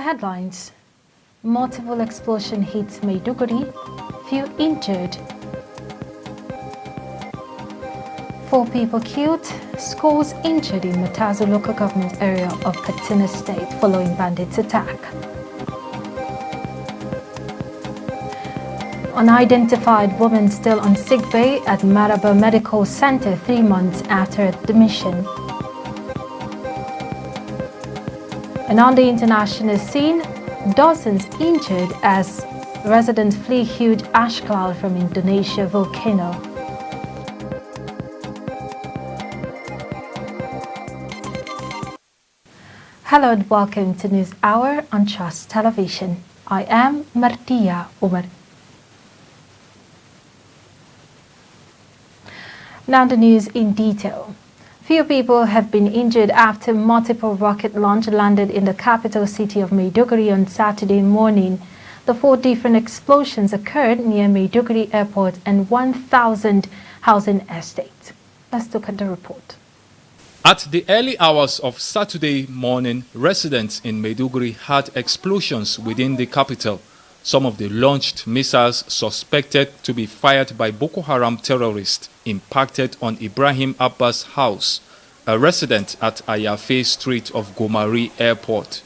headlines. Multiple explosion hits Maiduguri, few injured. 4 people killed, scores injured in Matazu local government area of Katsina State following bandits' attack. Unidentified woman still on sickbay at Maraba Medical Center 3 months after admission. And on the international scene, dozens injured as residents flee huge ash cloud from Indonesia volcano. Hello and welcome to News Hour on Trust Television. I am Martia Umar. Now the news in detail. Few people have been injured after multiple rocket launch landed in the capital city of Maiduguri on Saturday morning. The 4 different explosions occurred near Maiduguri Airport and 1,000 housing estates. Let's look at the report. At the early hours of Saturday morning, residents in Maiduguri had explosions within the capital. Some of the launched missiles suspected to be fired by Boko Haram terrorists impacted on Ibrahim Abbas' house, a resident at Ayafe Street of Gomari Airport.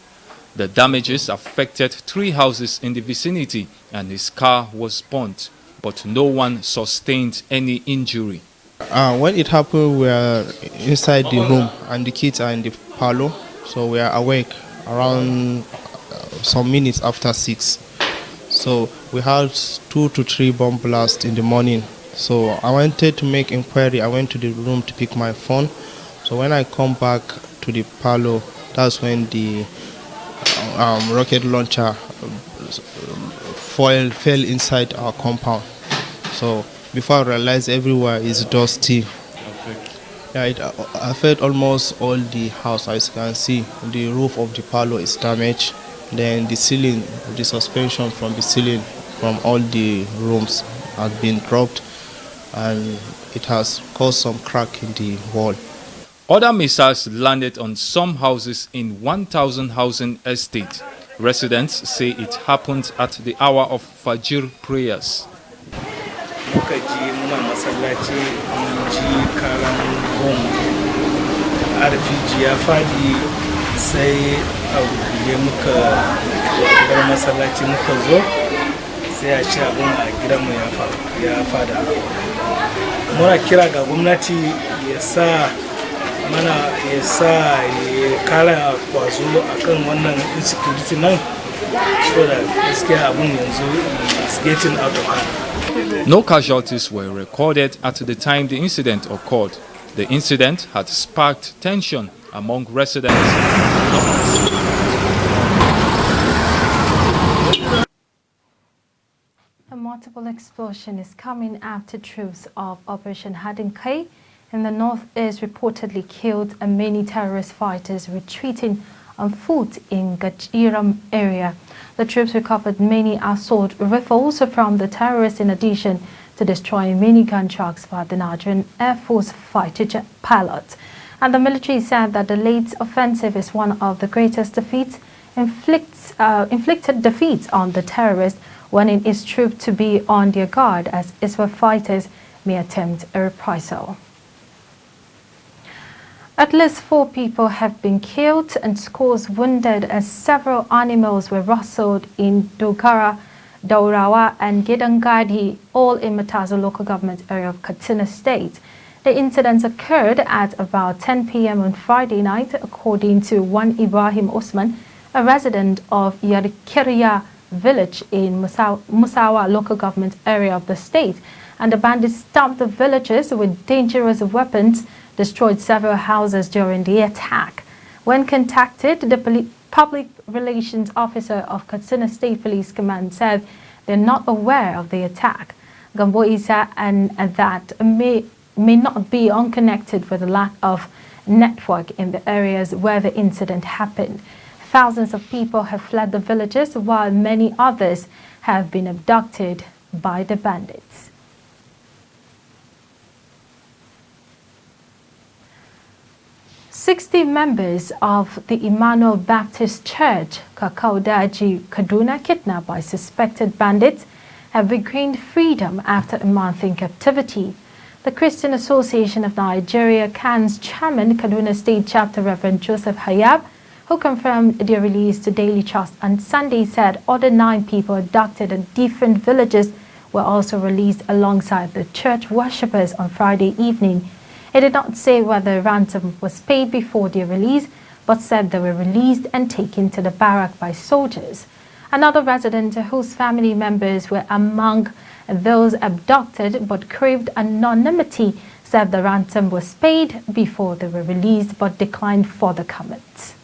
The damages affected 3 houses in the vicinity and his car was burnt, but no one sustained any injury. When it happened, we were inside the room and the kids are in the parlor, so we are awake around some minutes after 6. So we had 2 to 3 bomb blasts in the morning. So I wanted to make inquiry. I went to the room to pick my phone. So when I come back to the parlor, that's when the rocket launcher fell inside our compound. So before I realized everywhere is dusty. Yeah, it affected almost all the house. As you can see, the roof of the parlor is damaged. Then the ceiling, the suspension from the ceiling from all the rooms has been dropped and it has caused some crack in the wall. Other missiles landed on some houses in 1,000 housing estate. Residents say it happened at the hour of Fajr prayers. Sai a muka bar masallaci muka zo sai a ci abin a gidanmu ya fada. Muna kira ga gwamnati ya sa ya kara kwazo akan wannan insecurity nan, so da gaskiya abin yanzu is getting out of hand. No casualties were recorded at the time the incident occurred. The incident had sparked tension among residents. A multiple explosion is coming after troops of Operation Hadinkai in the northeast reportedly killed and many terrorist fighters retreating on foot in Gajiram area. The troops recovered many assault rifles from the terrorists in addition to destroying many gun trucks by the Nigerian Air Force fighter jet pilots. And the military said that the late offensive is one of the greatest defeats, inflicted defeats on the terrorists, warning its troops to be on their guard as ISWAP fighters may attempt a reprisal. At least 4 people have been killed and scores wounded as several animals were rustled in Dogara, Daurawa and Gedangadi, all in Matazu local government area of Katsina State. The incidents occurred at about 10 p.m. on Friday night, according to one Ibrahim Osman, a resident of Yarikiriya village in Musawa local government area of the state. And the bandits stopped the villagers with dangerous weapons, destroyed several houses during the attack. When contacted, the public relations officer of Katsina State Police Command said they're not aware of the attack. Gambo Isa and that may not be unconnected with the lack of network in the areas where the incident happened. Thousands of people have fled the villages while many others have been abducted by the bandits. 60 members of the Emmanuel Baptist Church, Kakaudaji, Kaduna, kidnapped by suspected bandits, have regained freedom after a month in captivity. The Christian Association of Nigeria, CAN's chairman, Kaduna State Chapter, Reverend Joseph Hayab, who confirmed their release to Daily Trust on Sunday, said other 9 people abducted in different villages were also released alongside the church worshippers on Friday evening. It did not say whether ransom was paid before their release, but said they were released and taken to the barrack by soldiers. Another resident whose family members were among those abducted but craved anonymity said the ransom was paid before they were released but declined further comments.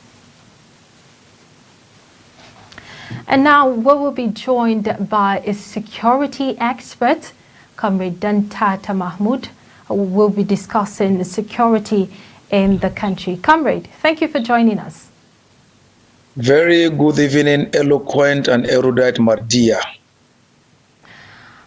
And now we will be joined by a security expert, Comrade Dantata Mahmood, who will be discussing the security in the country. Comrade, thank you for joining us. Very good evening, eloquent and erudite Mardia.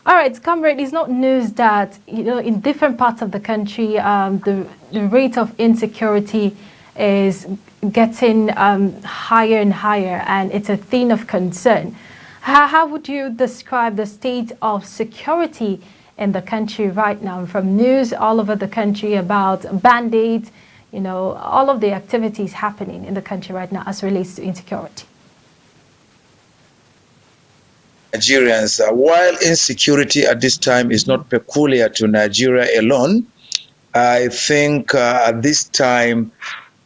All right, Comrade, it's not news that, in different parts of the country, the rate of insecurity is getting higher and higher, and it's a thing of concern. How would you describe the state of security in the country right now? From news all over the country about bandits, all of the activities happening in the country right now as relates to insecurity. Nigerians, while insecurity at this time is not peculiar to Nigeria alone, I think at this time,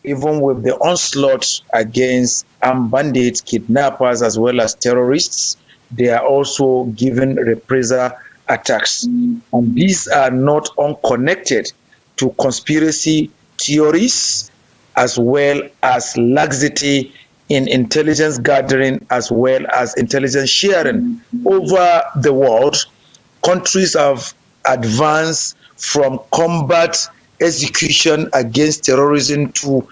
even with the onslaught against armed bandits, kidnappers, as well as terrorists, they are also given reprisal attacks. And these are not unconnected to conspiracy theories, as well as laxity in intelligence gathering, as well as intelligence sharing. Over the world, countries have advanced from combat execution against terrorism to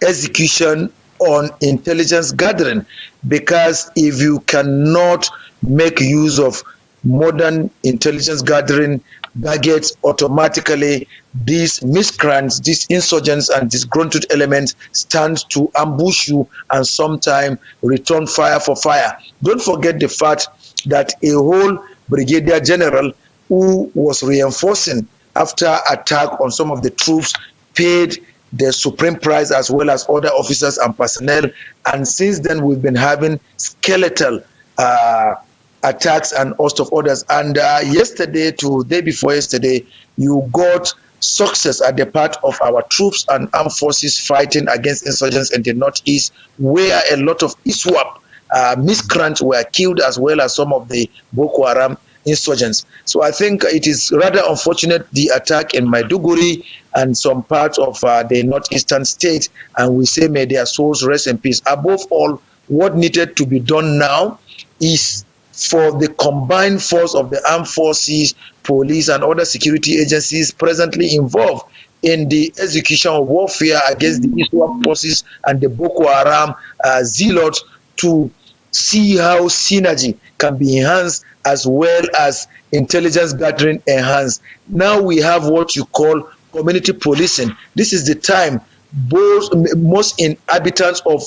execution on intelligence gathering, because if you cannot make use of modern intelligence gathering targets, automatically these miscreants, these insurgents and disgruntled elements stand to ambush you and sometimes return fire for fire. Don't forget the fact that a whole brigadier general who was reinforcing after attack on some of the troops paid the supreme price, as well as other officers and personnel. And since then, we've been having skeletal attacks and host of others. And yesterday to day before yesterday, you got success at the part of our troops and armed forces fighting against insurgents in the northeast, where a lot of ISWAP miscreants were killed, as well as some of the Boko Haram insurgents. So I think it is rather unfortunate, the attack in Maiduguri and some parts of the northeastern state, and we say may their souls rest in peace. Above all, what needed to be done now is for the combined force of the armed forces, police, and other security agencies presently involved in the execution of warfare against the ISWAP forces and the Boko Haram zealots to see how synergy can be enhanced, as well as intelligence gathering enhanced. Now we have what you call community policing. This is the time most inhabitants of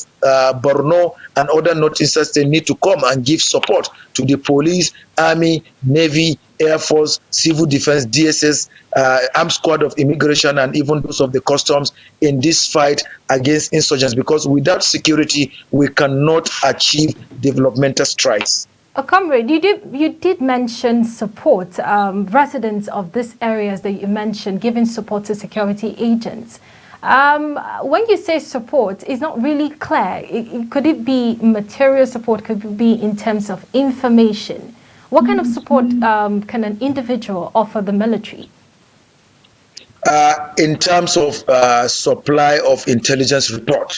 Borno and other northeastern states need to come and give support to the police, army, navy, air force, civil defense, DSS, armed squad of immigration, and even those of the customs in this fight against insurgents, because without security we cannot achieve developmental strides. Comrade, you did mention support, residents of these areas that you mentioned giving support to security agents. When you say support, it's not really clear. Could it be material support? Could it be in terms of information? What kind of support can an individual offer the military? In terms of supply of intelligence report,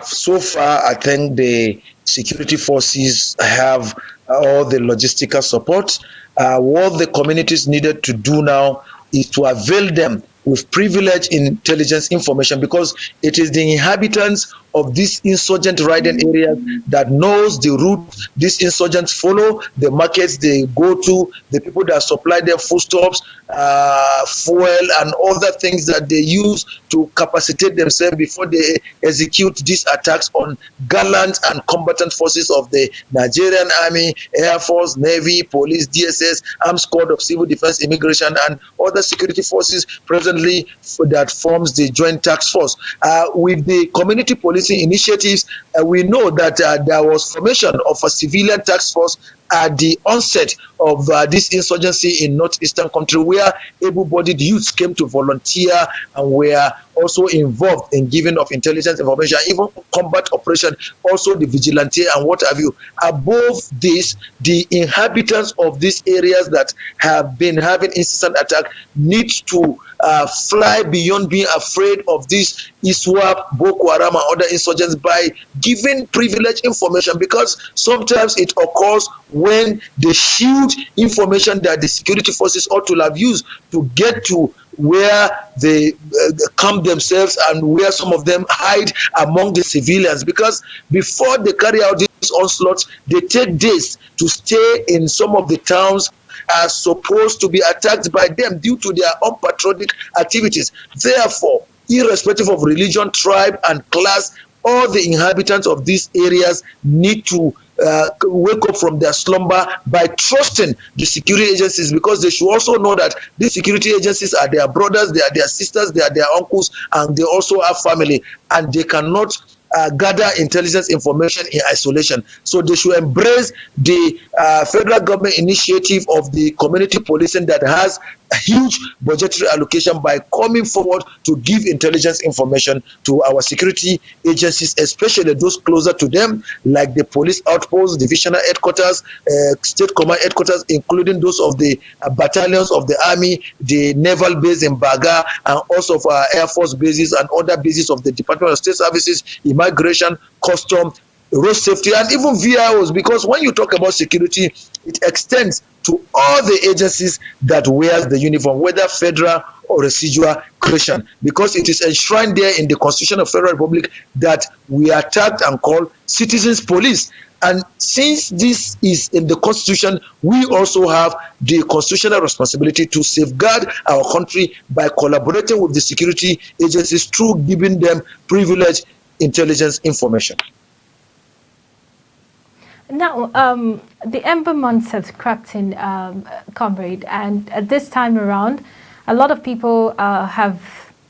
so far I think the security forces have all the logistical support. What the communities needed to do now is to avail them with privileged intelligence information, because it is the inhabitants of these insurgent riding areas that knows the route these insurgents follow, the markets they go to, the people that supply their foodstuffs, fuel, and other things that they use to capacitate themselves before they execute these attacks on gallant and combatant forces of the Nigerian Army, Air Force, Navy, Police, DSS, Armed Squad of Civil Defense, Immigration, and other security forces presently that forms the Joint Task Force. With the community policing initiatives, we know that there was formation of a civilian task force at the onset of this insurgency in northeastern country, where able-bodied youths came to volunteer and were also involved in giving of intelligence information, even combat operation, also the vigilante and what have you. Above this, the inhabitants of these areas that have been having incessant attack need to fly beyond being afraid of this ISWAP, Boko Haram, and other insurgents by giving privileged information, because sometimes it occurs when the huge information that the security forces ought to have used to get to where they camp themselves and where some of them hide among the civilians, because before they carry out these onslaughts, they take days to stay in some of the towns are supposed to be attacked by them due to their unpatriotic activities. Therefore, irrespective of religion, tribe, and class, all the inhabitants of these areas need to wake up from their slumber by trusting the security agencies, because they should also know that these security agencies are their brothers, they are their sisters, they are their uncles, and they also have family, and they cannot gather intelligence information in isolation. So they should embrace the federal government initiative of the community policing that has a huge budgetary allocation by coming forward to give intelligence information to our security agencies, especially those closer to them, like the police outposts, divisional headquarters, state command headquarters, including those of the battalions of the army, the naval base in Baga, and also of our air force bases and other bases of the Department of State Services, immigration, custom, road safety, and even VIOs, because when you talk about security, it extends to all the agencies that wears the uniform, whether federal or residual creation, because it is enshrined there in the Constitution of Federal Republic that we are tagged and called citizens police. And since this is in the Constitution, we also have the constitutional responsibility to safeguard our country by collaborating with the security agencies through giving them privileged intelligence information. Now, the Ember months have crept in, comrade, and at this time around, a lot of people have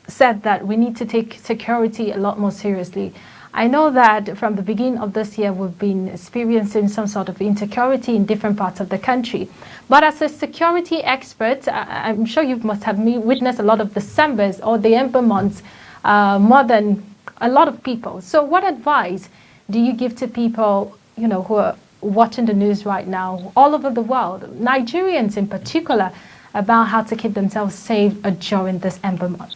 said that we need to take security a lot more seriously. I know that from the beginning of this year, we've been experiencing some sort of insecurity in different parts of the country. But as a security expert, I'm sure you must have witnessed a lot of Decembers or the Ember months more than a lot of people. So what advice do you give to people, you know, who are watching the news right now all over the world, Nigerians in particular, about how to keep themselves safe during this Ember month?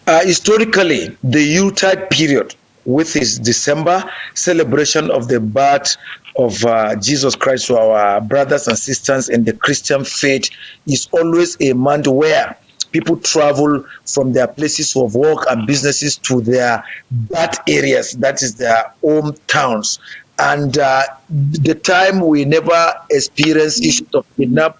Historically, the Yuletide period, with its December celebration of the birth of Jesus Christ to our brothers and sisters in the Christian faith, is always a month where people travel from their places of work and businesses to their birth areas, that is their hometowns. And the time we never experience issues of kidnap,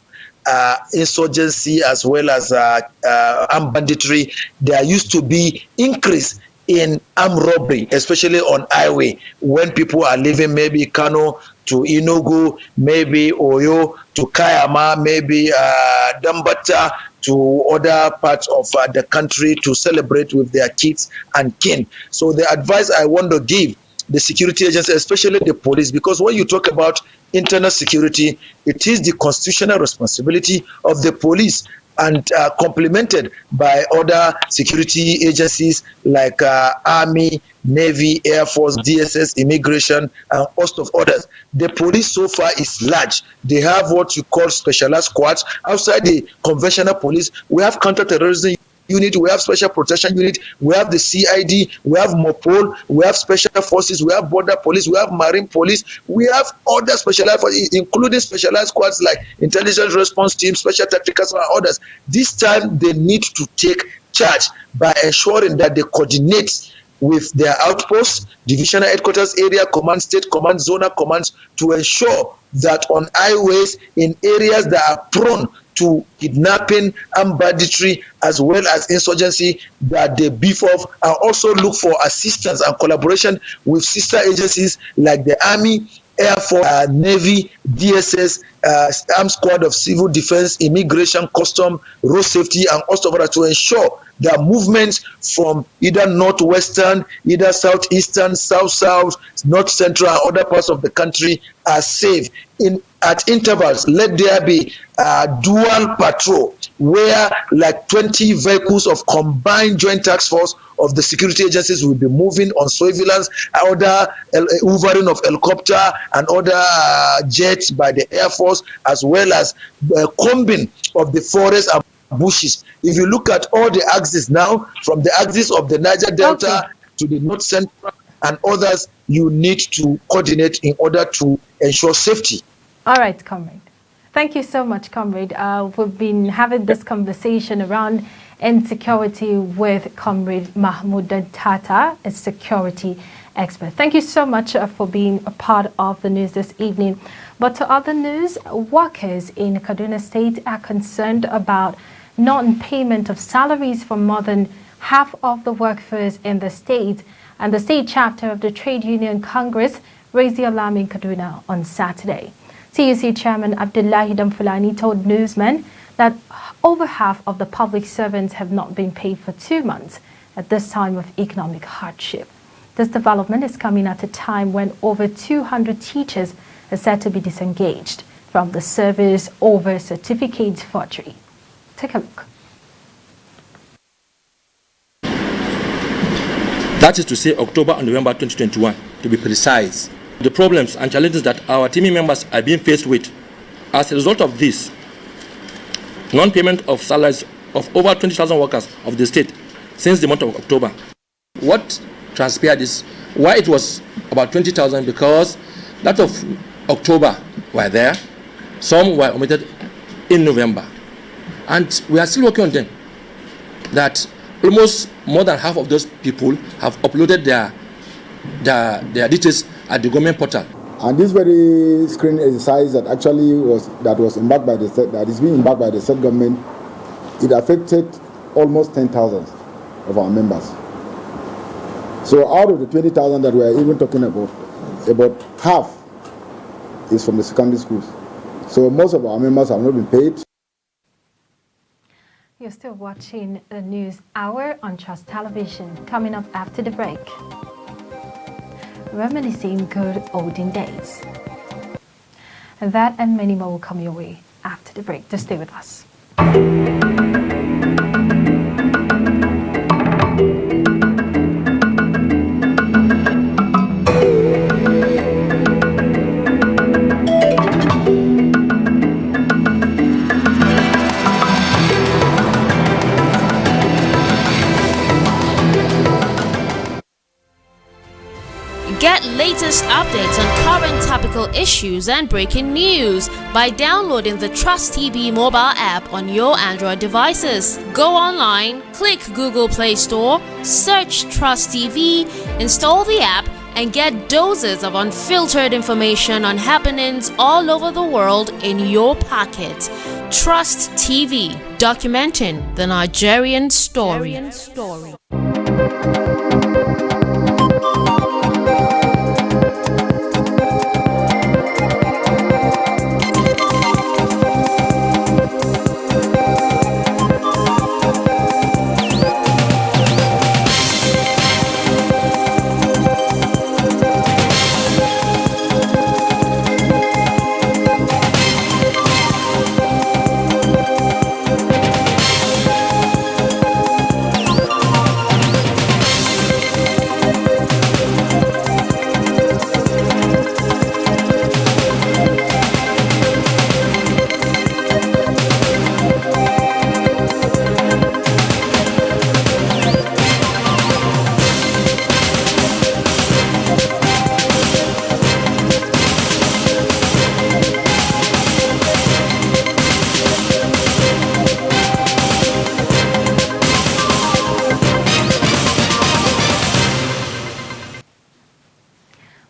insurgency, as well as armed banditry, there used to be increase in armed robbery, especially on highway, when people are leaving maybe Kano to Enugu, maybe Oyo to Kayama, maybe Dambata to other parts of the country to celebrate with their kids and kin. So the advice I want to give the security agencies, especially the police, because when you talk about internal security, it is the constitutional responsibility of the police, and complemented by other security agencies like Army, Navy, Air Force, DSS, Immigration, and host of others. The police so far is large. They have what you call specialized squads. Outside the conventional police, we have counterterrorism unit, we have special protection unit, we have the CID, we have MOPOL, we have special forces, we have border police, we have marine police, we have other specialized forces, including specialized squads like intelligence response teams, special tacticals, and others. This time they need to take charge by ensuring that they coordinate with their outposts, divisional headquarters area command, state command, zonal commands, to ensure that on highways in areas that are prone to kidnapping and banditry as well as insurgency, that they beef up and also look for assistance and collaboration with sister agencies like the Army, Air Force, Navy, DSS, Armed Squad of Civil Defense, Immigration, Custom, Road Safety, and also to ensure that movements from either northwestern, either southeastern, south-south, north-central, and other parts of the country are safe. At intervals, let there be a dual patrol where like 20 vehicles of combined joint task force of the security agencies will be moving on surveillance, other hoovering of helicopter and other jets by the Air Force, as well as combing of the forest and bushes. If you look at all the axes now, from the axis of the Niger Delta to the North Central and others, you need to coordinate in order to ensure safety. All right, comrade. Thank you so much, comrade. We've been having this conversation around insecurity with Comrade Mahmoud Tata, a security expert. Thank you so much for being a part of the news this evening. But to other news, workers in Kaduna State are concerned about non-payment of salaries for more than half of the workforce in the state, and the state chapter of the Trade Union Congress raised the alarm in Kaduna on Saturday. TUC Chairman Abdullahi Damfulani told newsmen that over half of the public servants have not been paid for 2 months at this time of economic hardship. This development is coming at a time when over 200 teachers are said to be disengaged from the service over certificate forgery. Take a look. That is to say October and November 2021, to be precise. The problems and challenges that our team members are being faced with as a result of this non-payment of salaries of over 20,000 workers of the state since the month of October. What transpired is why it was about 20,000, because that of October were there, some were omitted in November, and we are still working on them. That almost more than half of those people have uploaded their details at the government portal. And this very screening exercise that actually was embarked by the state, that is being embarked by the state government, it affected almost 10,000 of our members. So out of the 20,000 that we are even talking about half is from the secondary schools. So most of our members have not been paid. You're still watching the News Hour on Trust Television. Coming up after the break, reminiscing good olden days. And that and many more will come your way after the break. Just stay with us. Get latest updates on current topical issues and breaking news by downloading the Trust TV mobile app on your Android devices. Go online, click Google Play Store, search Trust TV, install the app, and get doses of unfiltered information on happenings all over the world in your pocket. Trust TV, documenting the Nigerian story.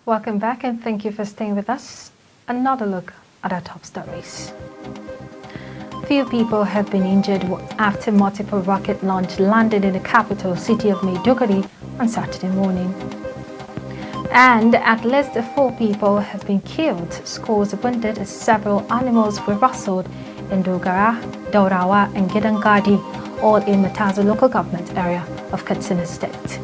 Welcome back and thank you for staying with us. Another look at our top stories. Few people have been injured after multiple rocket launch landed in the capital city of Maiduguri on Saturday morning. And at least 4 people have been killed, scores wounded as several animals were rustled in Dogara, Daurawa and Gidangadi, all in Matazu local government area of Katsina State.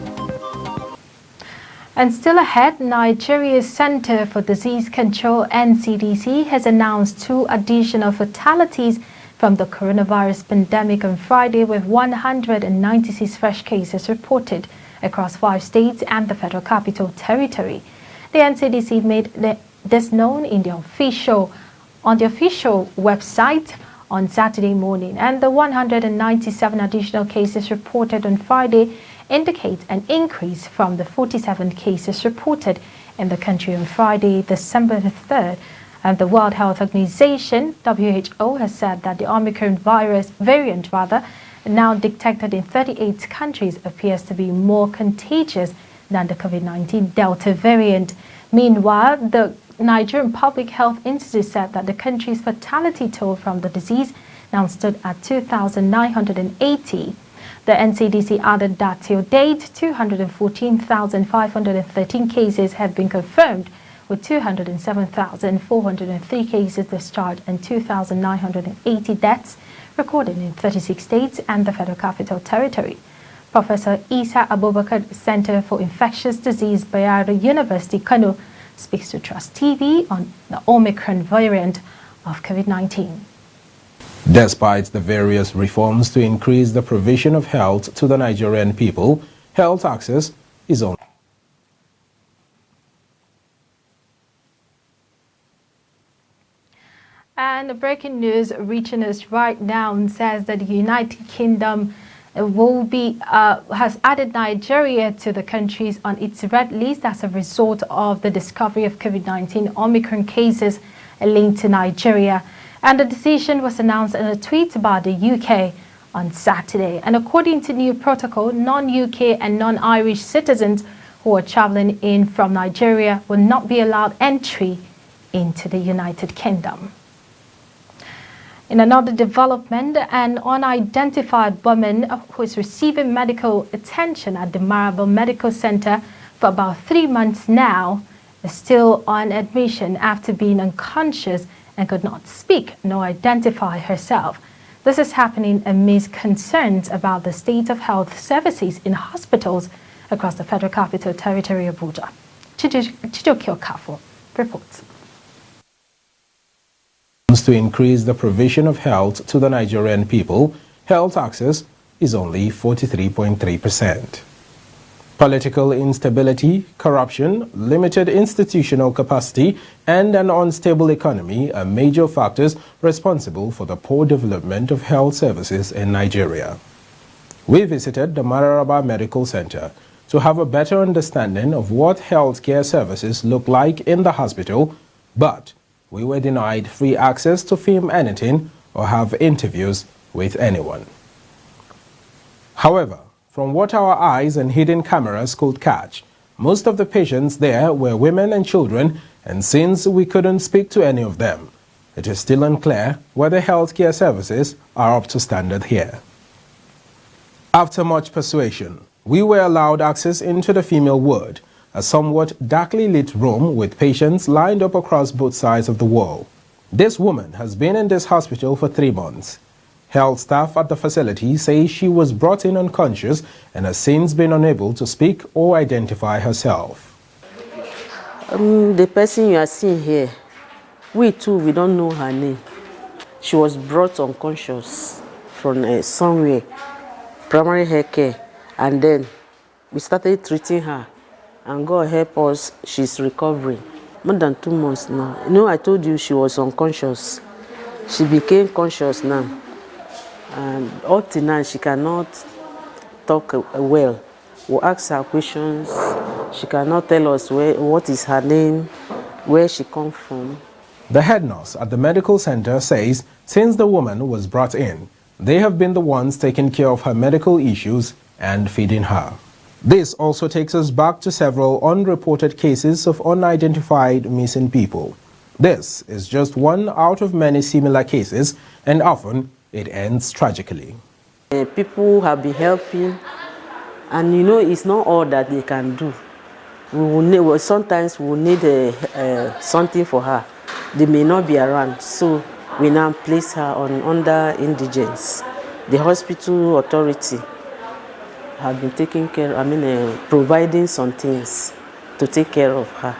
And still ahead, Nigeria's Center for Disease Control (NCDC) has announced 2 additional fatalities from the coronavirus pandemic on Friday, with 196 fresh cases reported across 5 states and the Federal Capital Territory. The NCDC made this known in the official website on Saturday morning, and the 197 additional cases reported on Friday indicate an increase from the 47 cases reported in the country on Friday, December the 3rd. And the World Health Organization, WHO, has said that the Omicron variant now detected in 38 countries appears to be more contagious than the COVID-19 Delta variant. Meanwhile, the Nigerian Public Health Institute said that the country's fatality toll from the disease now stood at 2,980. The NCDC added that till date, 214,513 cases have been confirmed, with 207,403 cases discharged and 2,980 deaths recorded in 36 states and the Federal Capital Territory. Professor Isa Abubakar, Center for Infectious Disease, Bayero University, Kano, speaks to Trust TV on the Omicron variant of COVID-19. Despite the various reforms to increase the provision of health to the Nigerian people, health access is only. And breaking news reaching us right now says that the United Kingdom has added Nigeria to the countries on its red list as a result of the discovery of COVID-19 Omicron cases linked to Nigeria. And the decision was announced in a tweet by the UK on Saturday. And according to new protocol, non-UK and non-Irish citizens who are traveling in from Nigeria will not be allowed entry into the United Kingdom. In another development, an unidentified woman who is receiving medical attention at the Marable Medical Center for about 3 months now is still on admission after being unconscious and could not speak nor identify herself. This is happening amidst concerns about the state of health services in hospitals across the Federal Capital Territory of Abuja. Chijokyo Kafo reports. To increase the provision of health to the Nigerian people, health access is only 43.3%. Political instability, corruption, limited institutional capacity, and an unstable economy are major factors responsible for the poor development of health services in Nigeria. We visited the Mararaba Medical Center to have a better understanding of what healthcare services look like in the hospital, but we were denied free access to film anything or have interviews with anyone. However, from what our eyes and hidden cameras could catch, most of the patients there were women and children, and since we couldn't speak to any of them, it is still unclear whether healthcare services are up to standard here. After much persuasion, we were allowed access into the female ward, a somewhat darkly lit room with patients lined up across both sides of the wall. This woman has been in this hospital for 3 months. Health staff at the facility say she was brought in unconscious and has since been unable to speak or identify herself. The person you are seeing here, we don't know her name. She was brought unconscious from somewhere, primary health care, and then we started treating her, and God help us, she's recovering. More than 2 months now. You know, I told you she was unconscious. She became conscious now. And up to now, she cannot talk well. We ask her questions. She cannot tell us what is her name, where she comes from. The head nurse at the medical center says since the woman was brought in, they have been the ones taking care of her medical issues and feeding her. This also takes us back to several unreported cases of unidentified missing people. This is just one out of many similar cases, and often it ends tragically. People have been helping, and it's not all that they can do. Sometimes we will need something for her. They may not be around, so we now place her under indigence. The hospital authority have been taking care, providing some things to take care of her.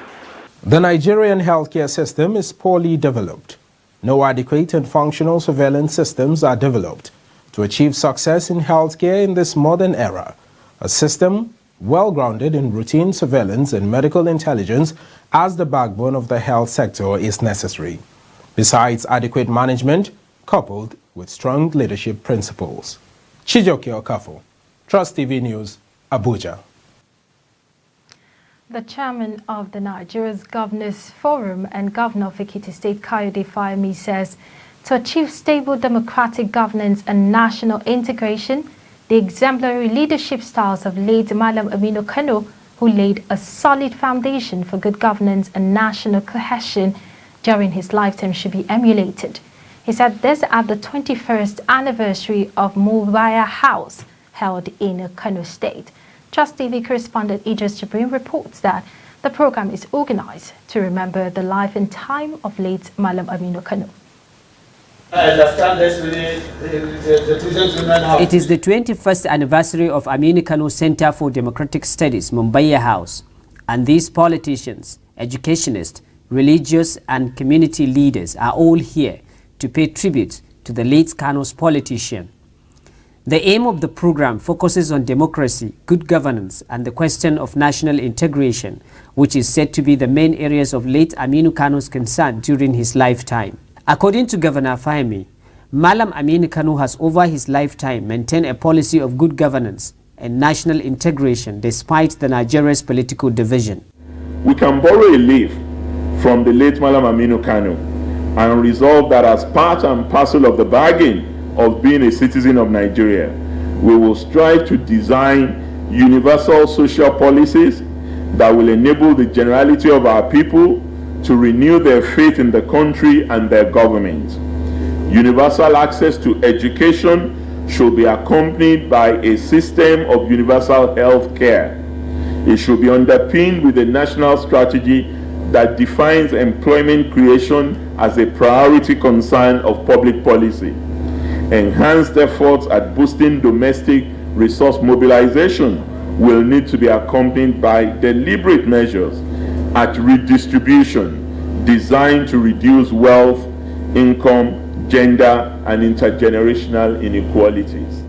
The Nigerian healthcare system is poorly developed. No adequate and functional surveillance systems are developed to achieve success in healthcare in this modern era. A system well-grounded in routine surveillance and medical intelligence as the backbone of the health sector is necessary, besides adequate management coupled with strong leadership principles. Chijoke Okafo, Trust TV News, Abuja. The chairman of the Nigeria's Governors Forum and Governor of Ekiti State, Kayode Fayemi, says to achieve stable democratic governance and national integration, the exemplary leadership styles of late Malam Aminu Kano, who laid a solid foundation for good governance and national cohesion during his lifetime, should be emulated. He said this at the 21st anniversary of Mubaya House held in Kano State. Trust TV correspondent Idris Jibrin reports that the program is organized to remember the life and time of late Malam Aminu Kano. It is the 21st anniversary of Aminu Kano Center for Democratic Studies, Mumbai House, and these politicians, educationists, religious and community leaders are all here to pay tribute to the late Kano's politician. The aim of the program focuses on democracy, good governance, and the question of national integration, which is said to be the main areas of late Aminu Kano's concern during his lifetime. According to Governor Fayemi, Malam Aminu Kano has over his lifetime maintained a policy of good governance and national integration despite the Nigeria's political division. We can borrow a leaf from the late Malam Aminu Kano and resolve that as part and parcel of the bargain of being a citizen of Nigeria, we will strive to design universal social policies that will enable the generality of our people to renew their faith in the country and their government. Universal access to education should be accompanied by a system of universal health care. It should be underpinned with a national strategy that defines employment creation as a priority concern of public policy. Enhanced efforts at boosting domestic resource mobilization will need to be accompanied by deliberate measures at redistribution designed to reduce wealth, income, gender, and intergenerational inequalities.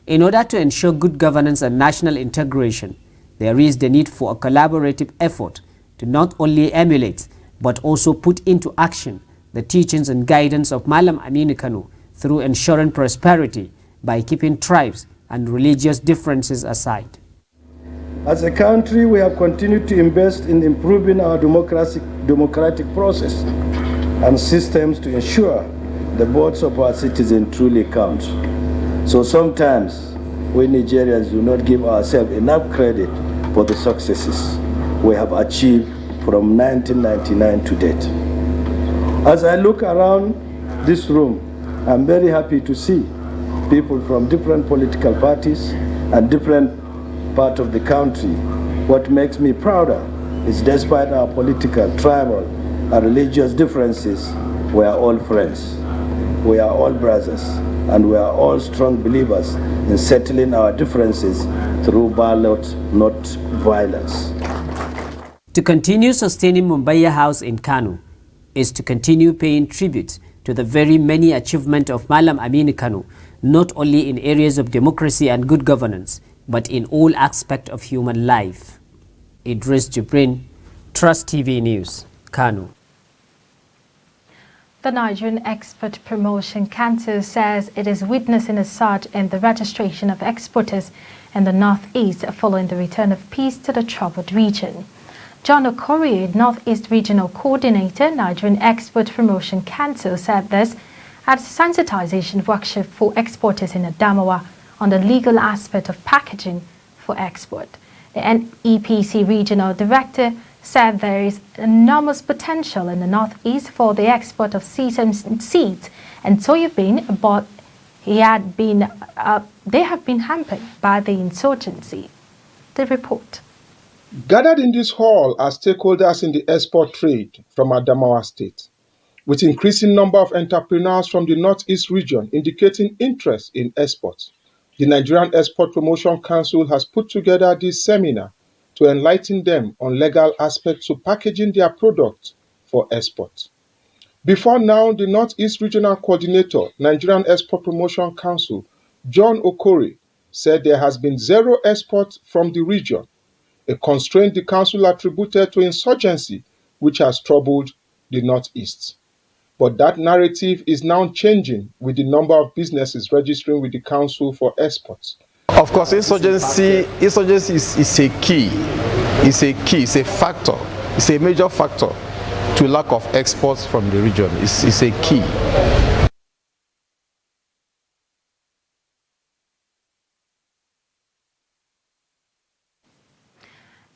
In order to ensure good governance and national integration, there is the need for a collaborative effort to not only emulate but also put into action the teachings and guidance of Malam Aminu Kano through ensuring prosperity by keeping tribes and religious differences aside. As a country, we have continued to invest in improving our democratic process and systems to ensure the votes of our citizens truly count. So sometimes we Nigerians do not give ourselves enough credit for the successes we have achieved from 1999 to date. As I look around this room, I'm very happy to see people from different political parties and different parts of the country. What makes me prouder is despite our political, tribal, and religious differences, we are all friends. We are all brothers, and we are all strong believers in settling our differences through ballot, not violence. To continue sustaining Mumbai House in Kano is to continue paying tribute to the very many achievements of Malam Aminu Kano, not only in areas of democracy and good governance, but in all aspects of human life. Idris Jibrin, Trust TV News, Kano. The Nigerian Export Promotion Council says it is witnessing a surge in the registration of exporters in the Northeast following the return of peace to the troubled region. John Okorie, Northeast Regional Coordinator, Nigerian Export Promotion Council, said this at a sensitization workshop for exporters in Adamawa on the legal aspect of packaging, for export. The NEPC Regional Director said there is enormous potential in the Northeast for the export of sesame seeds and soybean, but they have been hampered by the insurgency. The report. Gathered in this hall are stakeholders in the export trade from Adamawa State, with increasing number of entrepreneurs from the Northeast region indicating interest in exports. The Nigerian Export Promotion Council has put together this seminar to enlighten them on legal aspects to packaging their products for export. Before now, the Northeast Regional Coordinator, Nigerian Export Promotion Council, John Okori, said there has been zero export from the region, a constraint the council attributed to insurgency, which has troubled the Northeast. But that narrative is now changing with the number of businesses registering with the council for exports. Of course, insurgency is a key. It's a factor. It's a major factor to lack of exports from the region. It's a key.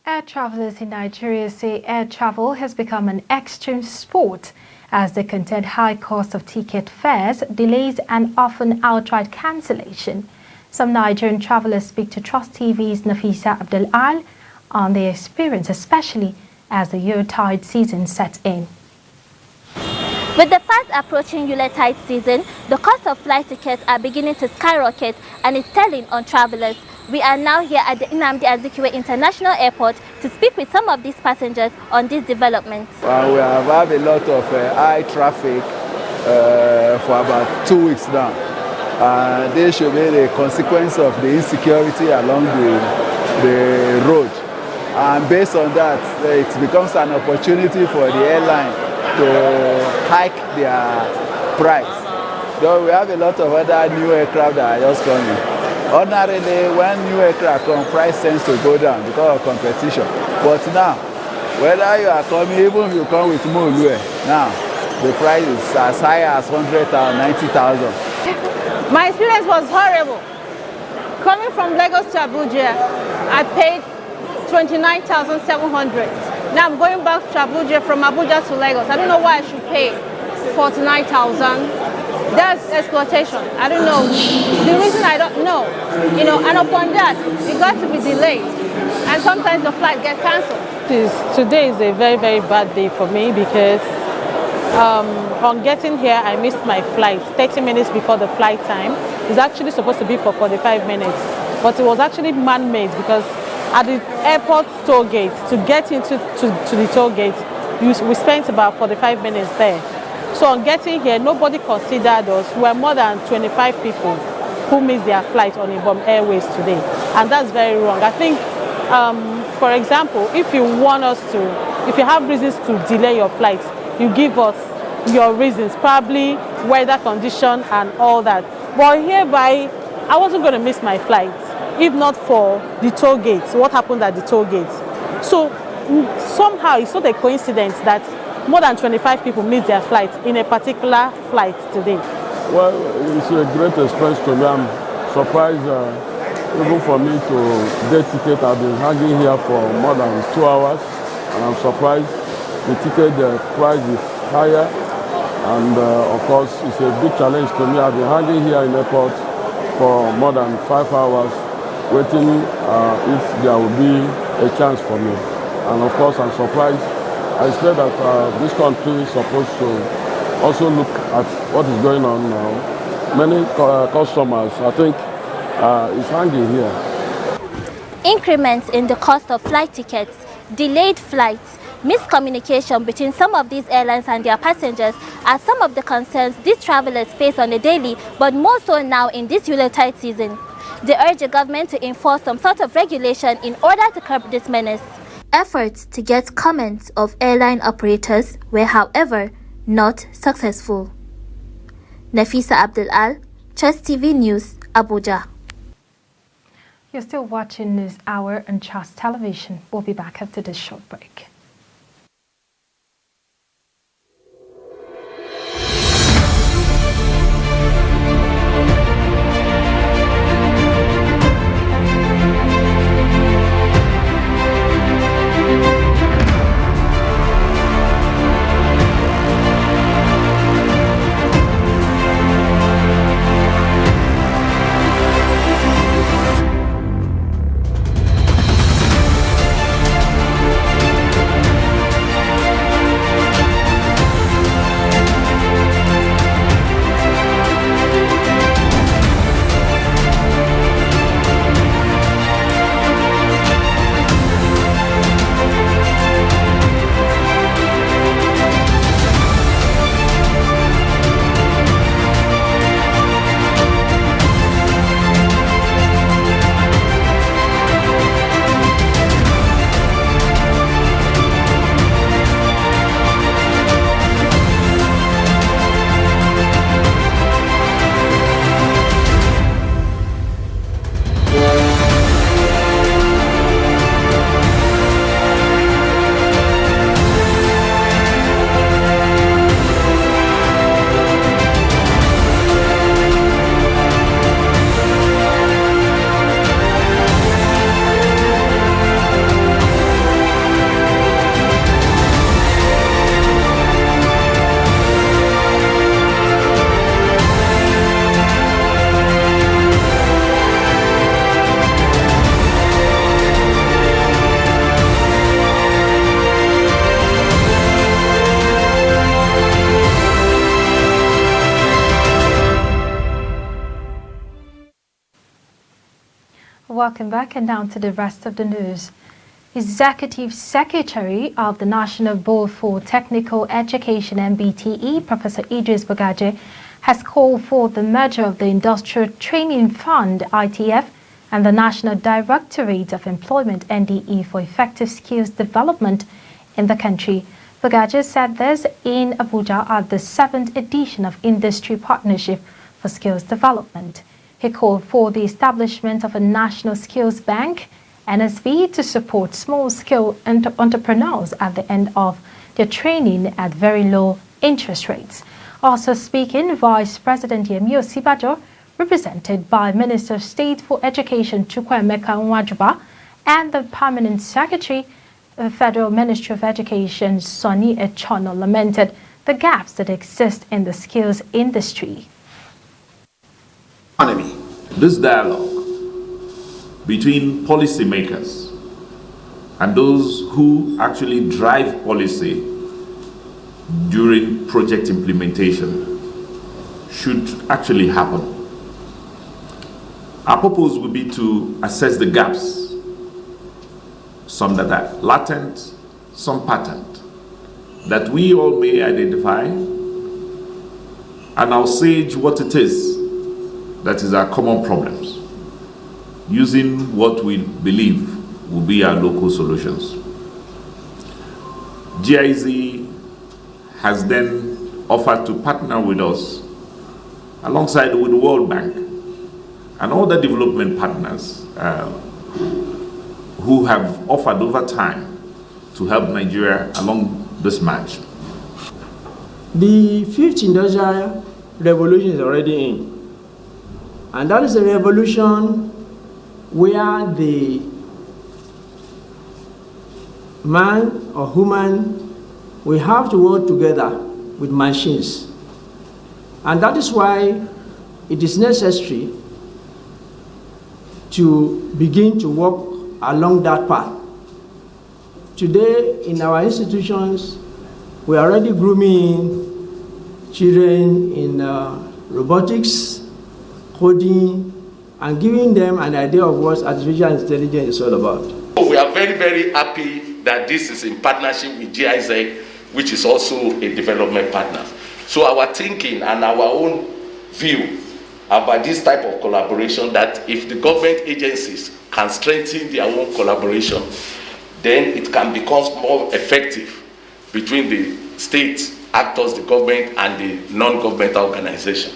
Air travelers in Nigeria say air travel has become an extreme sport as they contend high cost of ticket fares, delays and often outright cancellation. Some Nigerian travelers speak to Trust TV's Nafisa Abdul Al on their experience, especially as the Yuletide season sets in. With the fast approaching Yuletide season, the cost of flight tickets are beginning to skyrocket and it's telling on travelers. We are now here at the Nnamdi Azikiwe International Airport to speak with some of these passengers on this development. We have had a lot of high traffic for about 2 weeks now. This should be the consequence of the insecurity along the road. And based on that, it becomes an opportunity for the airline to hike their price. Though we have a lot of other new aircraft that are just coming. Ordinarily, when new aircraft come, price tends to go down because of competition. But now, whether you are coming, even if you come with Mulue, now the price is as high as 100,000, 90,000. My experience was horrible. Coming from Lagos to Abuja, I paid 29,700. Now I'm going back to Abuja from Abuja to Lagos. I don't know why I should pay 49,000. That's exploitation. I don't know. The reason I don't know, and upon that, it got to be delayed. And sometimes the flight gets cancelled. Today is a very, very bad day for me because on getting here, I missed my flight 30 minutes before the flight time. It's actually supposed to be for 45 minutes, but it was actually man-made because at the airport toll gate, to get into the toll gate, we spent about 45 minutes there. So on getting here, nobody considered us. We were more than 25 people who missed their flight on Ibom Airways today. And that's very wrong. I think, for example, if you have reasons to delay your flights, you give us your reasons, probably weather condition and all that. But hereby, I wasn't going to miss my flight, if not for the toll gates, what happened at the toll gates. So somehow it's not a coincidence that more than 25 people missed their flight in a particular flight today. Well, it's a great experience to me. I'm surprised, even for me to get ticket. I've been hanging here for more than 2 hours, and I'm surprised the ticket price is higher. And of course, it's a big challenge to me. I've been hanging here in the airport for more than 5 hours, waiting if there will be a chance for me. And of course, I'm surprised. I said that this country is supposed to also look at what is going on now. Many customers, I think, is hanging here. Increments in the cost of flight tickets, delayed flights, miscommunication between some of these airlines and their passengers are some of the concerns these travelers face on a daily, but more so now in this Yuletide season. They urge the government to enforce some sort of regulation in order to curb this menace. Efforts to get comments of airline operators were, however, not successful. Nafisa Abdul Al, Trust TV News, Abuja. You're still watching News Hour on Trust Television. We'll be back after this short break. Welcome back, and now to the rest of the news. Executive Secretary of the National Board for Technical Education (NBTE), Professor Idris Bagaje, has called for the merger of the Industrial Training Fund (ITF) and the National Directorate of Employment (NDE) for effective skills development in the country. Bagaje said this in Abuja at the 7th edition of Industry Partnership for Skills Development. He called for the establishment of a National Skills Bank, NSB, to support small-scale entrepreneurs at the end of their training at very low interest rates. Also speaking, Vice President Yemi Osibajo, represented by Minister of State for Education Chukwuemeka Nwajuba, and the Permanent Secretary of the Federal Ministry of Education, Sonny Echono, lamented the gaps that exist in the skills industry. This dialogue between policymakers and those who actually drive policy during project implementation should actually happen. Our purpose would be to assess the gaps, some that are latent, some patent, that we all may identify, and assess what it is that is our common problems, using what we believe will be our local solutions. GIZ has then offered to partner with us alongside with the World Bank and other development partners who have offered over time to help Nigeria along this march. The fifth industrial revolution is already in. And that is a revolution where the man or human will have to work together with machines. And that is why it is necessary to begin to walk along that path. Today, in our institutions, we are already grooming children in robotics, coding, and giving them an idea of what artificial intelligence is all about. We are very, very happy that this is in partnership with GIZ, which is also a development partner. So our thinking and our own view about this type of collaboration, that if the government agencies can strengthen their own collaboration, then it can become more effective between the state actors, the government, and the non-governmental organization.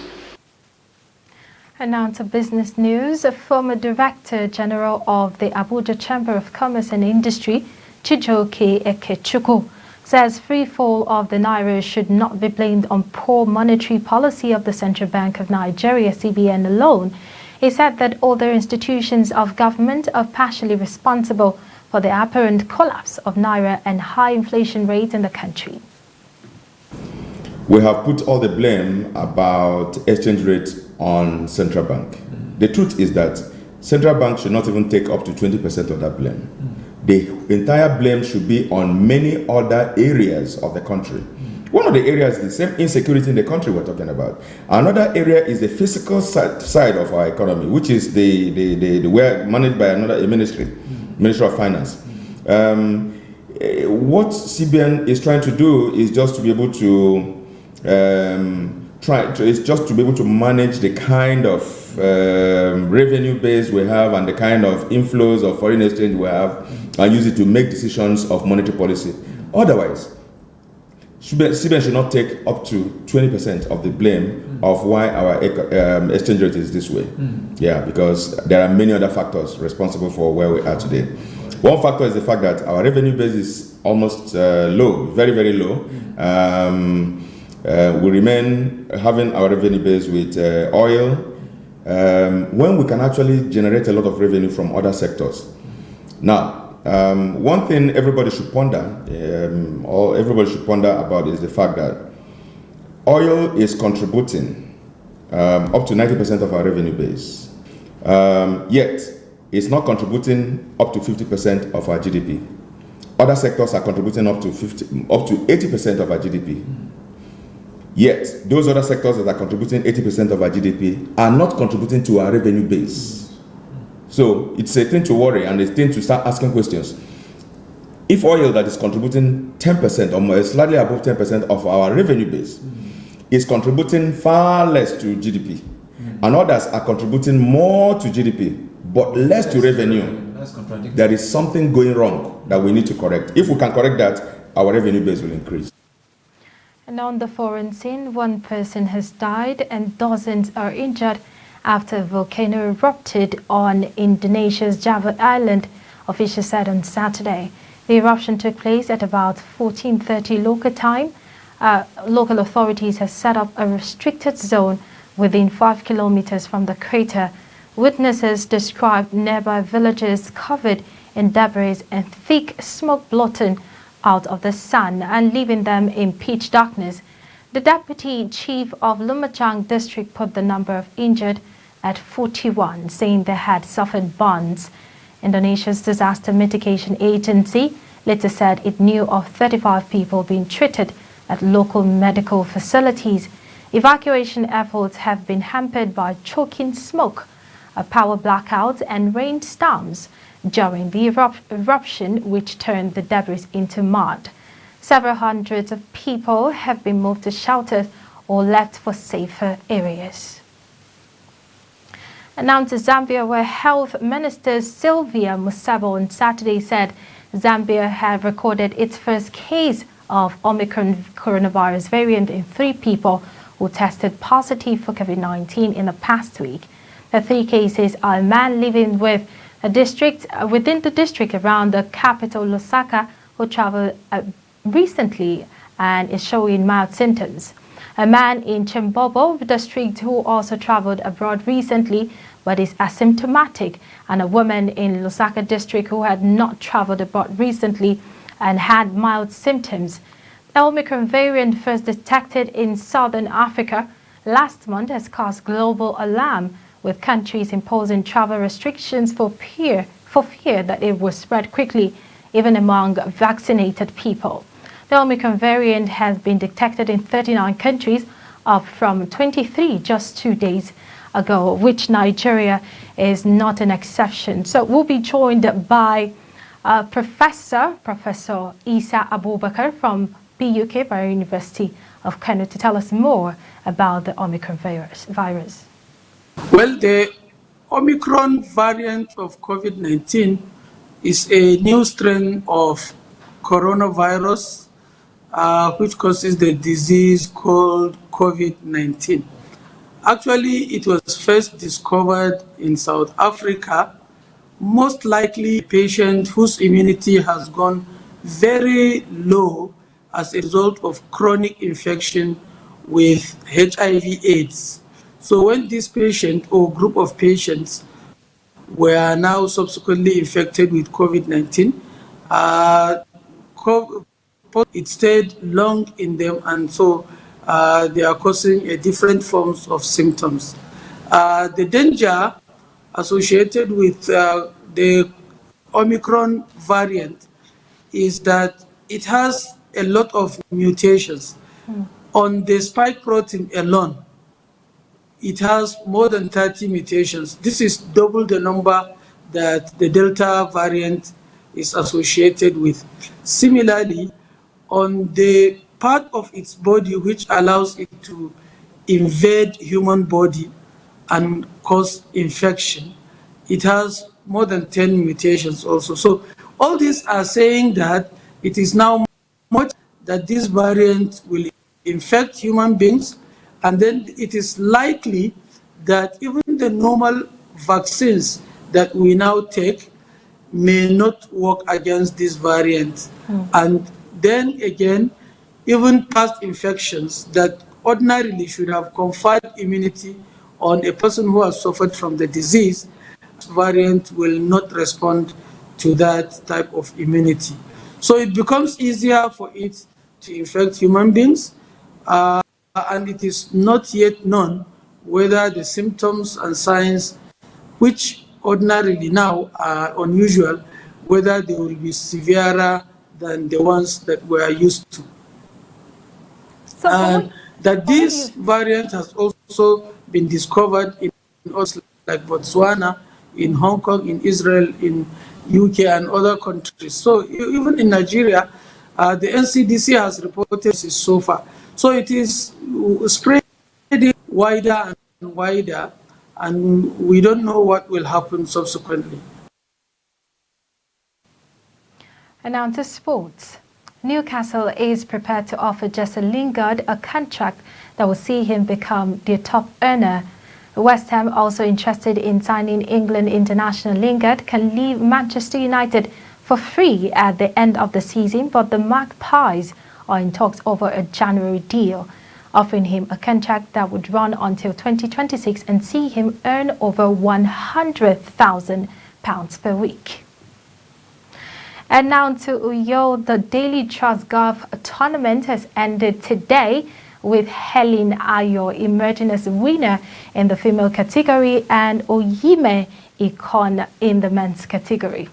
And now to business news. A former Director General of the Abuja Chamber of Commerce and Industry, Chijioke Ekechukwu, says free fall of the Naira should not be blamed on poor monetary policy of the Central Bank of Nigeria, CBN, alone. He said that other institutions of government are partially responsible for the apparent collapse of Naira and high inflation rate in the country. We have put all the blame about exchange rate on Central Bank. The truth is that Central Bank should not even take up to 20% of that blame. The entire blame should be on many other areas of the country. One of the areas is the same insecurity in the country we're talking about. Another area is the physical side of our economy, which is the way managed by another ministry, Ministry of Finance. What CBN is trying to do is just to be able to manage the kind of revenue base we have and the kind of inflows of foreign exchange we have, and use it to make decisions of monetary policy. Otherwise, CBN should not take up to 20% of the blame of why our exchange rate is this way. Yeah, because there are many other factors responsible for where we are today. One factor is the fact that our revenue base is almost low, very, very low. We remain having our revenue base with oil, when we can actually generate a lot of revenue from other sectors. Now, one thing everybody should ponder, about is the fact that oil is contributing up to 90% of our revenue base, yet it's not contributing up to 50% of our GDP. Other sectors are contributing up to 80% of our GDP. Yet, those other sectors that are contributing 80% of our GDP are not contributing to our revenue base. So it's a thing to worry and a thing to start asking questions. If oil that is contributing 10% or slightly above 10% of our revenue base is contributing far less to GDP, and others are contributing more to GDP but less to revenue, there is something going wrong that we need to correct. If we can correct that, our revenue base will increase. And on the foreign scene, one person has died and dozens are injured after a volcano erupted on Indonesia's Java Island, officials said on Saturday. The eruption took place at about 14:30 local time. Local authorities have set up a restricted zone within 5 kilometers from the crater. Witnesses described nearby villages covered in debris and thick smoke blotting out of the sun and leaving them in pitch darkness. The deputy chief of Lumajang district put the number of injured at 41, saying they had suffered burns. Indonesia's disaster mitigation agency later said it knew of 35 people being treated at local medical facilities. Evacuation efforts have been hampered by choking smoke, power blackouts and rainstorms during the eruption, which turned the debris into mud. Several hundreds of people have been moved to shelters or left for safer areas. And now to Zambia, where Health Minister Sylvia Musabo on Saturday said Zambia had recorded its first case of Omicron coronavirus variant in 3 people who tested positive for COVID-19 in the past week. The 3 cases are a man living with within the district around the capital Lusaka who traveled recently and is showing mild symptoms. A man in Chimbobo district who also traveled abroad recently but is asymptomatic, and a woman in Lusaka district who had not traveled abroad recently and had mild symptoms. The Omicron variant, first detected in southern Africa last month, has caused global alarm, with countries imposing travel restrictions for fear that it will spread quickly, even among vaccinated people. The Omicron variant has been detected in 39 countries, up from 23 just 2 days ago, which Nigeria is not an exception. So we'll be joined by Professor Isa Abubakar from PUK, Bayero University of Kano, to tell us more about the Omicron virus. Well, the Omicron variant of COVID-19 is a new strain of coronavirus which causes the disease called COVID-19. Actually, it was first discovered in South Africa, most likely a patient whose immunity has gone very low as a result of chronic infection with HIV/AIDS. So when this patient or group of patients were now subsequently infected with COVID-19, it stayed long in them, and so they are causing different forms of symptoms. The danger associated with the Omicron variant is that it has a lot of mutations. On the spike protein alone, it has more than 30 mutations. This is double the number that the Delta variant is associated with. Similarly, on the part of its body which allows it to invade human body and cause infection, it has more than 10 mutations also. So all these are saying that it is now much that this variant will infect human beings, and then it is likely that even the normal vaccines that we now take may not work against this variant. And then again, even past infections that ordinarily should have conferred immunity on a person who has suffered from the disease, this variant will not respond to that type of immunity. So it becomes easier for it to infect human beings, and it is not yet known whether the symptoms and signs, which ordinarily now are unusual, whether they will be severer than the ones that we are used to. So and that this variant has also been discovered in places like Botswana, in Hong Kong, in Israel, in UK and other countries. So even in Nigeria, the NCDC has reported this so far. So it is spreading wider and wider, and we don't know what will happen subsequently. And now to sports. Newcastle is prepared to offer Jesse Lingard a contract that will see him become their top earner. West Ham, also interested in signing England international Lingard, can leave Manchester United for free at the end of the season, but the Magpies are in talks over a January deal, offering him a contract that would run until 2026 and see him earn over £100,000 per week. And now to Uyo, the Daily Trust Golf Tournament has ended today, with Helen Ayo emerging as the winner in the female category and Oyime Ikon in the men's category.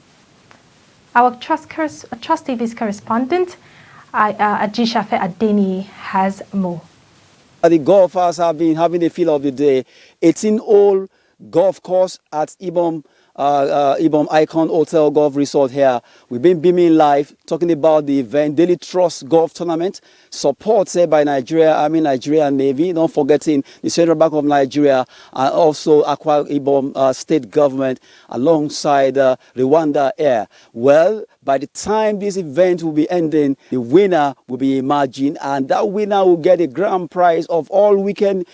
Our Trust TV's correspondent, Ajishafe Adeni, has more. The golfers have been having the feel of the day. 18-hole golf course at Ibom Icon Hotel Golf Resort here. We've been beaming live, talking about the event, Daily Trust Golf Tournament, supported by Nigeria Army, Nigeria Navy, not forgetting the Central Bank of Nigeria, and also Akwa Ibom State Government, alongside Rwanda Air. Well, by the time this event will be ending, the winner will be emerging, and that winner will get a grand prize of all-weekend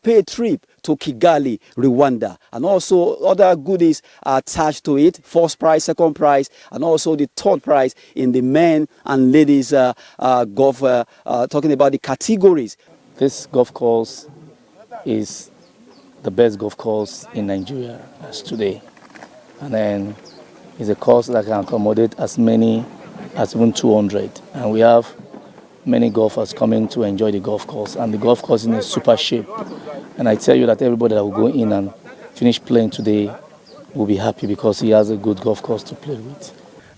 paid trip to Kigali, Rwanda, and also other goodies are attached to it. First prize, second prize, and also the third prize in the men and ladies golf. Talking about the categories. This golf course is the best golf course in Nigeria as today, and then it's a course that can accommodate as many as even 200, and we have many golfers coming to enjoy the golf course, and the golf course is in a super shape. And I tell you that everybody that will go in and finish playing today will be happy because he has a good golf course to play with.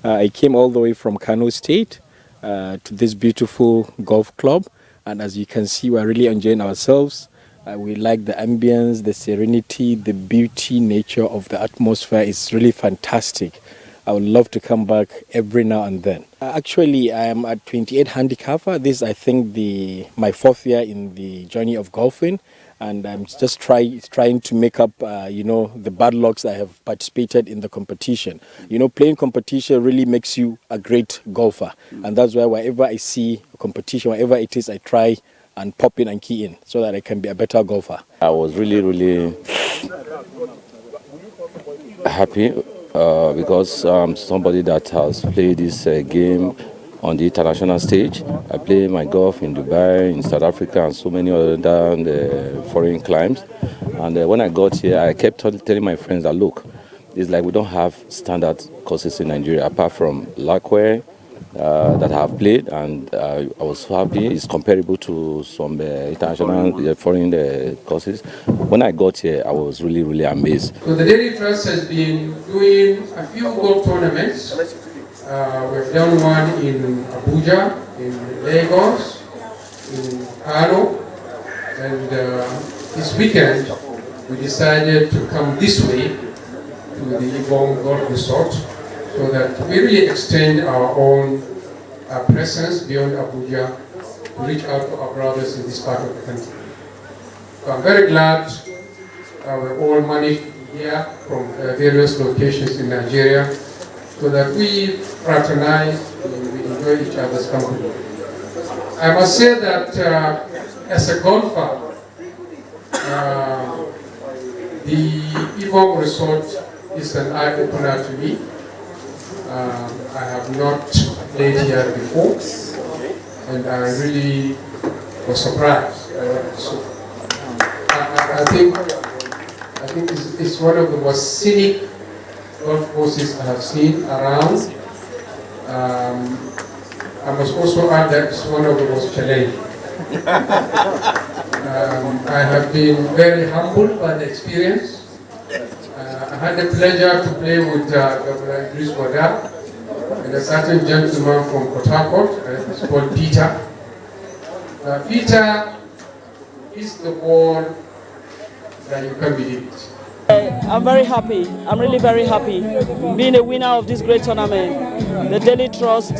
I came all the way from Kano State to this beautiful golf club, and as you can see, we're really enjoying ourselves. We like the ambience, the serenity, the beauty, nature of the atmosphere is really fantastic. I would love to come back every now and then. Actually, I am at 28 handicapper. This is, I think, my fourth year in the journey of golfing, and I'm just trying to make up, the bad lucks I have participated in the competition. Playing competition really makes you a great golfer, and that's why wherever I see a competition, wherever it is, I try and pop in and key in so that I can be a better golfer. I was really happy because I'm somebody that has played this game on the international stage. I play my golf in Dubai, in South Africa, and so many other foreign climes. And when I got here, I kept telling my friends that, look, it's like we don't have standard courses in Nigeria, apart from Lackway that I have played, and I was happy. It's comparable to some international foreign courses. When I got here, I was really amazed. So the Daily Trust has been doing a few golf tournaments. We've done one in Abuja, in Lagos, in Kano, and this weekend we decided to come this way to the Ibom Golf Resort so that we really extend our own presence beyond Abuja to reach out to our brothers in this part of the country. So I'm very glad we all managed to be here from various locations in Nigeria so that we fraternize and we enjoy each other's company. I must say that as a golfer, the Ibom Resort is an eye-opener to me. I have not played here before, and I really was surprised. I think it's one of the most scenic golf courses I have seen around. I must also add that it's one of the most challenging. I have been very humbled by the experience. I had the pleasure to play with Governor Idris Wada and a certain gentleman from Port Harcourt, it's called Peter. Peter is the one that you can believe it. I'm very happy. I'm really very happy being a winner of this great tournament, the Daily Trust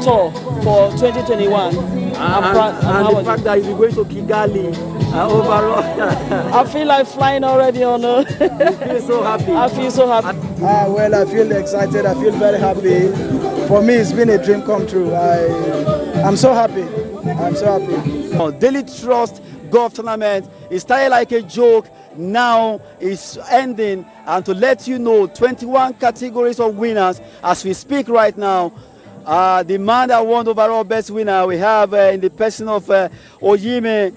Tour for 2021. I'm proud. And the fact that you'll be going to Kigali overall. I feel like flying already on. You feel so happy. I feel so happy. Well, I feel excited. I feel very happy. For me, it's been a dream come true. I'm so happy. I'm so happy. Daily Trust Golf Tournament, it started like a joke. Now it's ending, and to let you know, 21 categories of winners as we speak right now. The man that won overall best winner, we have in the person of Oyime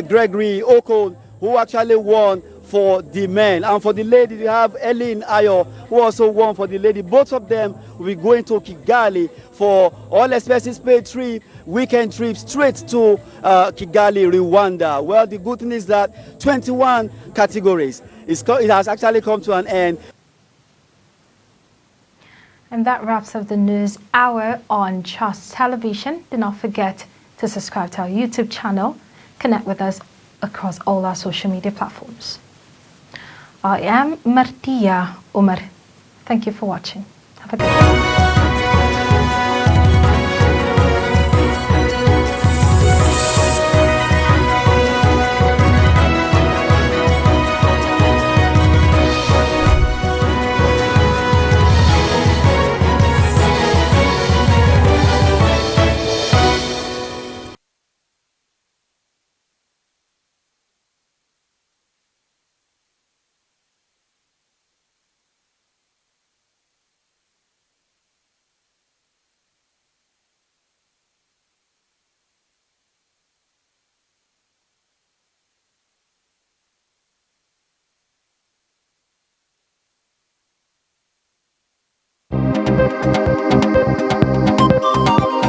Gregory Okon, who actually won for the men. And for the lady, we have Eileen Ayo, who also won for the lady. Both of them will be going to Kigali for all expenses paid trip, weekend trip straight to Kigali, Rwanda. Well, the good thing is that 21 categories, it has actually come to an end. And that wraps up the news hour on Trust Television. Do not forget to subscribe to our YouTube channel. Connect with us across all our social media platforms. I am Martia Umar. Thank you for watching. Have a good day.